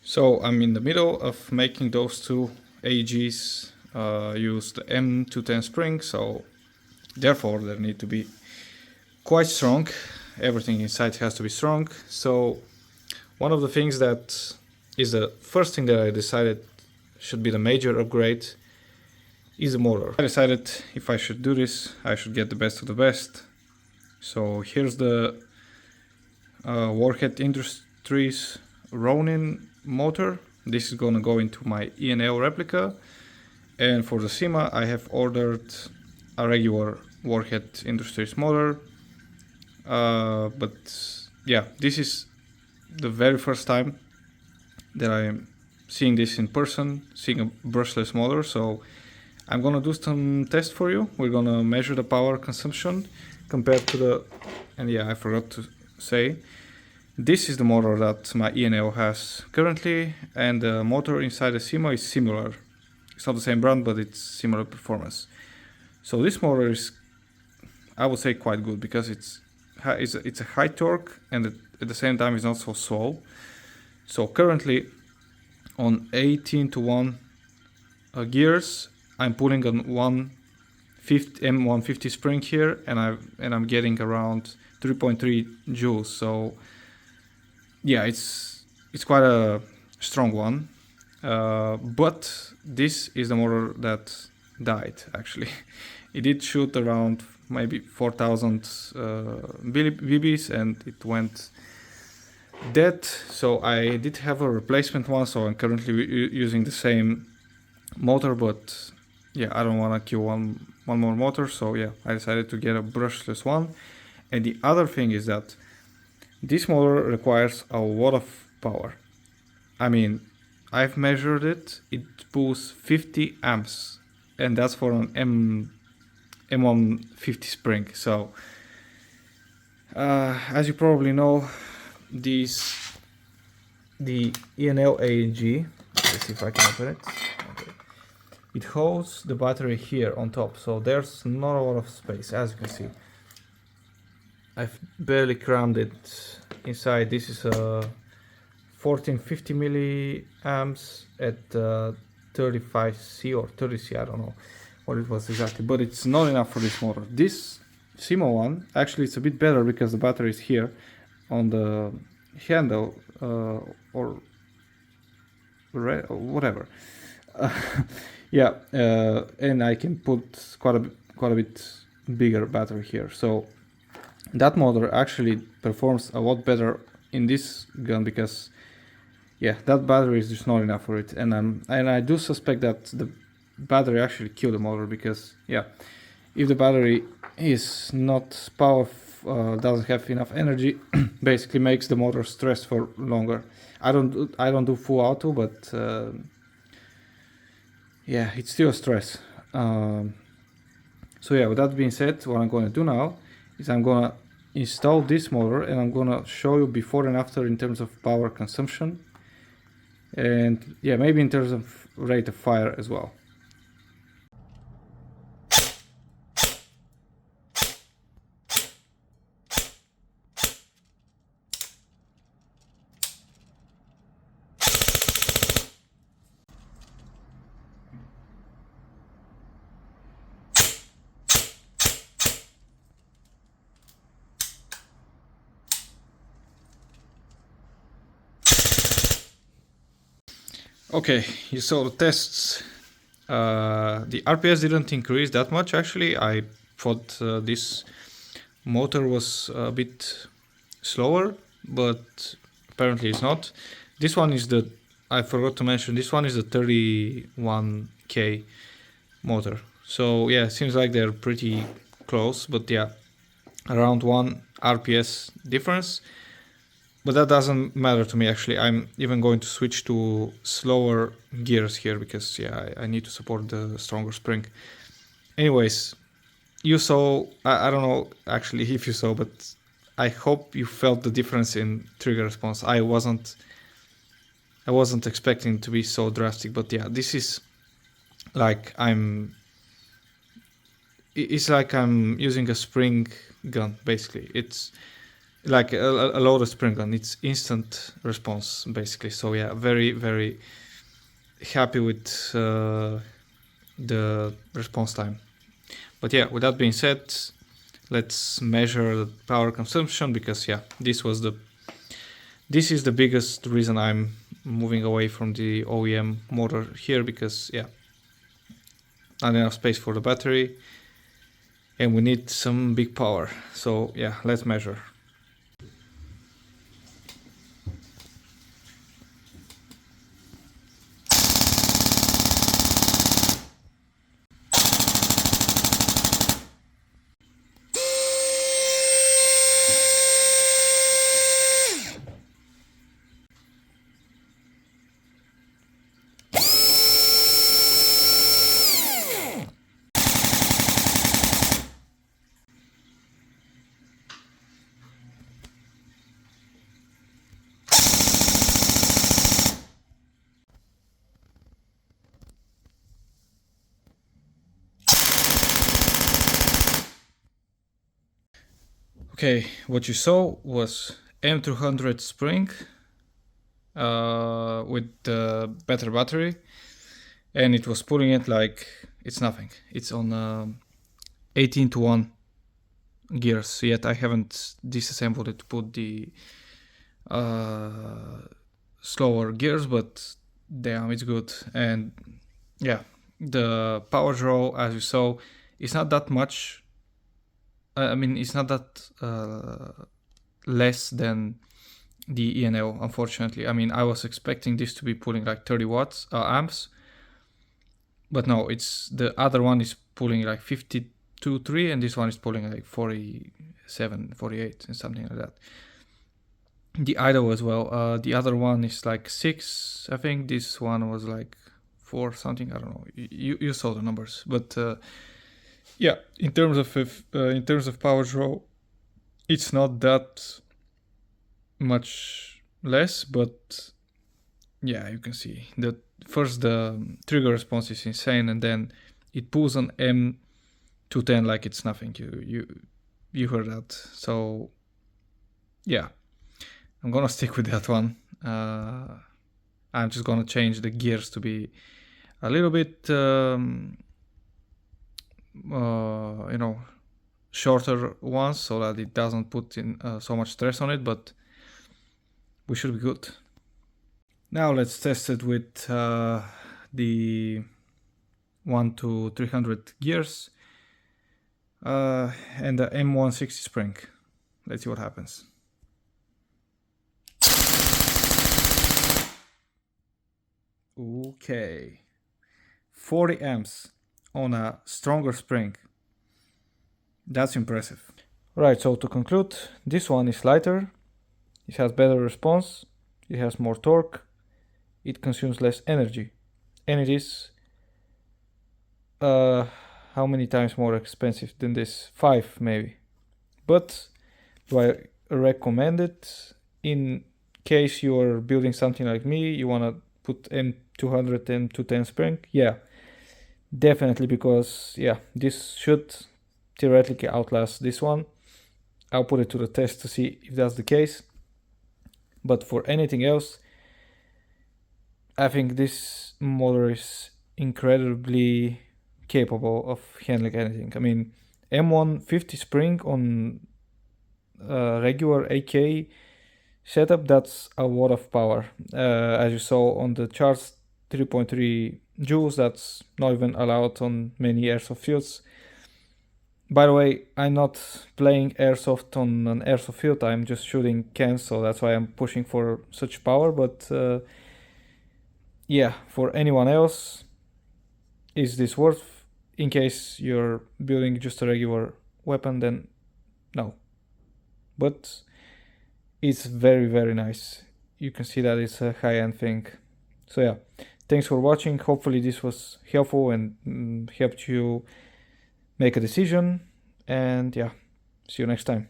So I'm in the middle of making those two AEGs, use the M210 Spring, so therefore they need to be quite strong. Everything inside has to be strong. So one of the things that is the first thing that I decided should be the major upgrade is the motor. I decided if I should do this, I should get the best of the best. So here's the Warhead Industries Ronin motor. This is gonna go into my E&L replica, and for the SEMA I have ordered a regular Warhead Industries motor, but yeah, this is the very first time that I am seeing this in person, seeing a brushless motor, so I'm gonna do some tests for you. We're gonna measure the power consumption compared to the, and yeah, I forgot to say, this is the motor that my E&L has currently, and the motor inside the SEMA is similar. It's not the same brand, but it's similar performance. So this motor is, I would say, quite good because it's a high torque, and at the same time it's not so slow. So currently on 18:1 gears, I'm pulling on M150 Spring here, and I'm getting around 3.3 joules. So yeah, it's quite a strong one, but this is the motor that died actually. It did shoot around maybe 4,000 VBs and it went dead. So I did have a replacement one, so I'm currently using the same motor, but yeah, I don't want to kill one more motor, so yeah, I decided to get a brushless one. And the other thing is that this motor requires a lot of power. I mean, I've measured it, it pulls 50 amps, and that's for an M150 Spring. So as you probably know, the E&L AKM, let's see if I can open it. Okay. It holds the battery here on top, so there's not a lot of space, as you can see. I've barely crammed it inside. This is a 1450 milliamps at 35C or 30C, I don't know what it was exactly, but it's not enough for this motor. This SEMA one, actually it's a bit better because the battery is here on the handle, or whatever. Yeah, and I can put quite a bit bigger battery here. So that motor actually performs a lot better in this gun because yeah, that battery is just not enough for it, and I do suspect that the battery actually killed the motor because yeah, if the battery is not powerful, doesn't have enough energy, basically makes the motor stress for longer. I don't do full auto, but yeah, it's still a stress. So yeah, with that being said, what I'm going to do now is I'm going to install this motor, and I'm going to show you before and after in terms of power consumption, and yeah, maybe in terms of rate of fire as well. Okay, you saw the tests. The RPS didn't increase that much actually. I thought this motor was a bit slower, but apparently it's not. This one is the, I forgot to mention, this one is the 31K motor. So yeah, seems like they're pretty close, but yeah, around 1 RPS difference. But that doesn't matter to me actually. I'm even going to switch to slower gears here because yeah, I need to support the stronger spring. Anyways, you saw, I don't know actually if you saw, but I hope you felt the difference in trigger response. I wasn't expecting to be so drastic, but yeah, this is like it's like I'm using a spring gun basically. like a loaded spring gun. It's instant response basically. So yeah, very, very happy with the response time. But yeah, with that being said, let's measure the power consumption, because yeah, this is the biggest reason I'm moving away from the OEM motor here, because yeah, not enough space for the battery and we need some big power. So yeah, let's measure. Okay, what you saw was M200 Spring with the better battery, and it was pulling it like it's nothing. It's on 18:1 gears, yet I haven't disassembled it to put the slower gears, but damn, it's good. And yeah, the power draw, as you saw, is not that much. I mean, it's not that less than the E&L, unfortunately. I mean, I was expecting this to be pulling like 30 watts amps, but no, it's the other one is pulling like 52.3 and this one is pulling like 47, 48 and something like that. The idle as well. The other one is like 6, I think. This one was like 4 something. I don't know. You saw the numbers, but yeah, in terms of power draw, it's not that much less, but yeah, you can see that first the trigger response is insane, and then it pulls on M210 like it's nothing. You heard that. So yeah, I'm gonna stick with that one. I'm just gonna change the gears to be a little bit shorter ones, so that it doesn't put in so much stress on it, but we should be good. Now let's test it with the 1 to 300 gears and the M150 Spring. Let's see what happens. Okay, 40 amps on a stronger spring. That's impressive. Right, so to conclude, this one is lighter, it has better response, it has more torque, it consumes less energy, and it is how many times more expensive than this? 5 maybe. But do I recommend it? In case you are building something like me, you want to put M200 and M210 Spring? Yeah, definitely, because yeah, this should theoretically outlast this one. I'll put it to the test to see if that's the case. But for anything else, I think this motor is incredibly capable of handling anything. I mean, M150 Spring on regular AK setup, that's a lot of power. As you saw on the charts, 3.3 joules, that's not even allowed on many airsoft fields. By the way, I'm not playing airsoft on an airsoft field, I'm just shooting cans, so that's why I'm pushing for such power. But yeah, for anyone else, is this worth? In case you're building just a regular weapon, then no. But it's very, very nice. You can see that it's a high-end thing. So yeah, thanks for watching. Hopefully this was helpful and helped you make a decision. And yeah, see you next time.